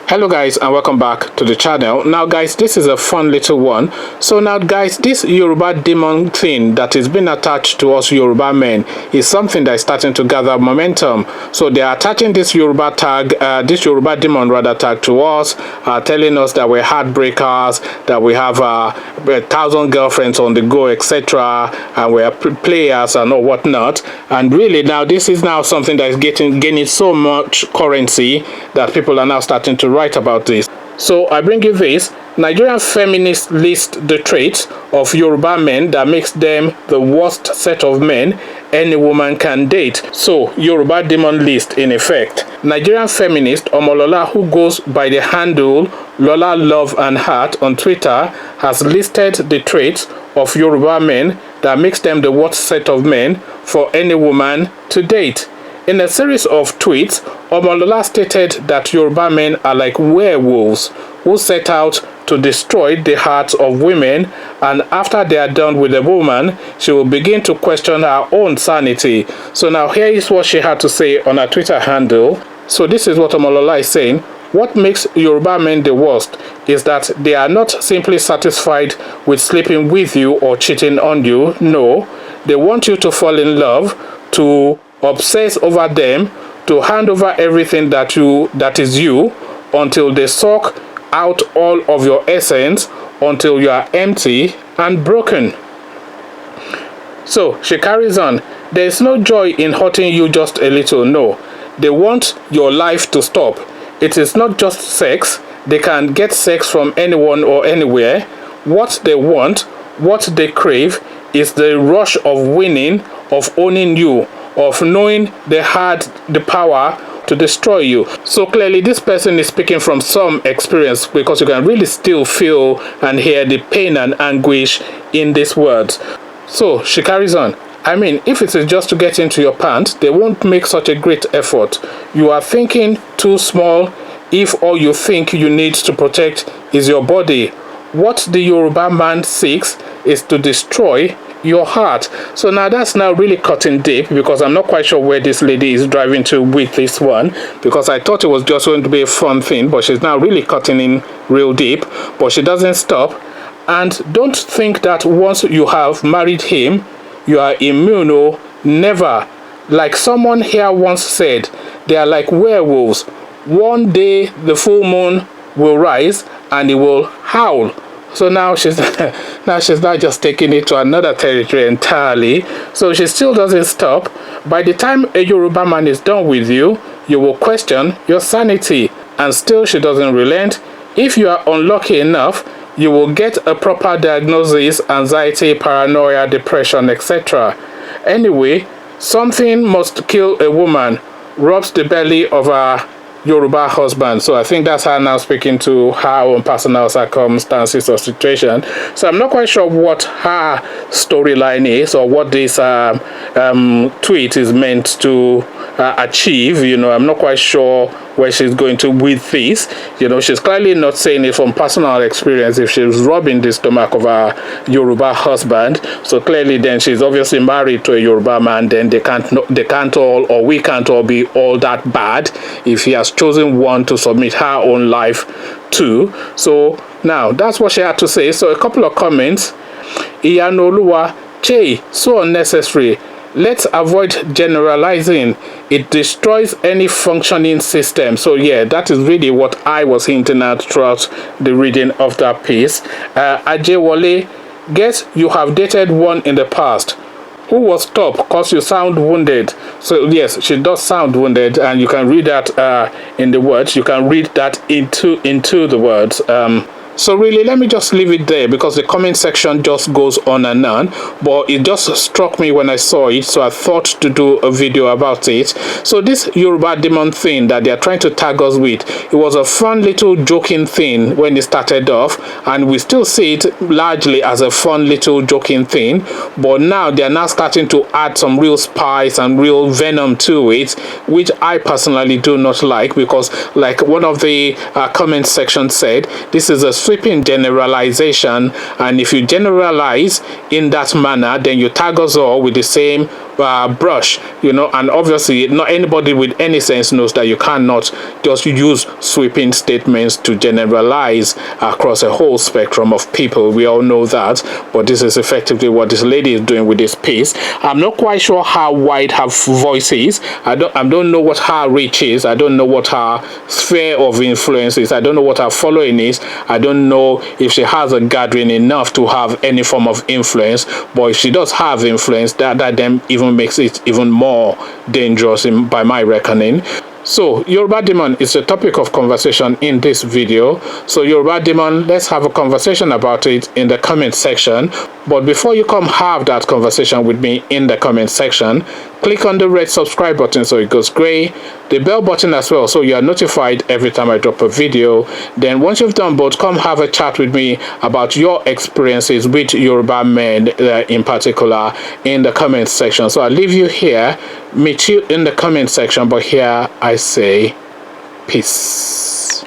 Hello guys, and welcome back to the channel. Now guys, this is a fun little one. So now guys, this Yoruba demon thing that is being attached to us Yoruba men is something that is starting to gather momentum. So they are attaching this Yoruba tag, this Yoruba demon rather tag to us, telling us that we're heartbreakers, that we have 1,000 girlfriends on the go, etc., and we're players and all whatnot. And really now this is now something that is gaining so much currency that people are now starting to write about this. So I bring you this. Nigerian Feminist list the traits of Yoruba men that makes them the worst set of men any woman can date. So Yoruba demon list in effect. Nigerian Feminist Omolola, who goes by the handle Lola Love and Heart on Twitter, has listed the traits of Yoruba men that makes them the worst set of men for any woman to date. In a series of tweets, Omolola stated that Yoruba men are like werewolves who set out to destroy the hearts of women, and after they are done with a woman, she will begin to question her own sanity. So now here is what she had to say on her Twitter handle. So this is what Omolola is saying. What makes Yoruba men the worst is that they are not simply satisfied with sleeping with you or cheating on you. No, they want you to fall in love, to obsess over them, to hand over everything that is you, until they suck out all of your essence, until you are empty and broken. So she carries on. There is no joy in hurting you just a little. No, they want your life to stop. It is not just sex. They can get sex from anyone or anywhere. What they want, what they crave, is the rush of winning, of owning you, of knowing they had the power to destroy you. So clearly this person is speaking from some experience, because you can really still feel and hear the pain and anguish in these words. So she carries on. I mean, if it is just to get into your pants, they won't make such a great effort. You are thinking too small if all you think you need to protect is your body. What the Yoruba man seeks is to destroy your heart. So now that's now really cutting deep, because I'm not quite sure where this lady is driving to with this one, because I thought it was just going to be a fun thing, but she's now really cutting in real deep. But she doesn't stop. And don't think that once you have married him you are immune. Oh, never. Like someone here once said, they are like werewolves. One day the full moon will rise and it will howl. So now she's not just taking it to another territory entirely. So she still doesn't stop. By the time a Yoruba man is done with you, you will question your sanity. And still she doesn't relent. If you are unlucky enough, you will get a proper diagnosis: anxiety, paranoia, depression, etc. Anyway, something must kill a woman, rubs the belly of her Yoruba husband. So I think that's her now speaking to her own personal circumstances or situation. So I'm not quite sure what her storyline is, or what this tweet is meant to achieve. I'm not quite sure where she's going to with this. She's clearly not saying it from personal experience if she's rubbing the stomach of her Yoruba husband. So clearly then she's obviously married to a Yoruba man. Then we can't all be all that bad if he has chosen one to submit her own life to. So now that's what she had to say. So a couple of comments. Iyanoluwa, Che, so unnecessary. Let's avoid generalizing. It destroys any functioning system. So yeah, that is really what I was hinting at throughout the reading of that piece. Ajewole, guess you have dated one in the past. Who was top? Cause you sound wounded. So yes, she does sound wounded, and you can read that in the words. You can read that into the words. So really, let me just leave it there, because the comment section just goes on and on. But it just struck me when I saw it, so I thought to do a video about it. So this Yoruba demon thing that they are trying to tag us with, it was a fun little joking thing when it started off, and we still see it largely as a fun little joking thing. But now they are now starting to add some real spice and real venom to it, which I personally do not like, because like one of the comment section said, this is a sweeping generalization, and if you generalize in that manner, then you tag us all with the same brush, and obviously not anybody with any sense knows that you cannot just use sweeping statements to generalize across a whole spectrum of people. We all know that, but this is effectively what this lady is doing with this piece. I'm not quite sure how wide her voice is. I don't know what her reach is. I don't know what her sphere of influence is. I don't know what her following is. I don't know if she has a gathering enough to have any form of influence. But if she does have influence, that then even makes it even more dangerous by my reckoning. So Yoruba demon is the topic of conversation in this video. So Yoruba demon, let's have a conversation about it in the comment section. But before you come have that conversation with me in the comment section, click on the red subscribe button so it goes gray, the bell button as well so you are notified every time I drop a video. Then once you've done both, come have a chat with me about your experiences with Yoruba men in particular in the comment section. So I'll leave you here, meet you in the comment section, but here I say peace.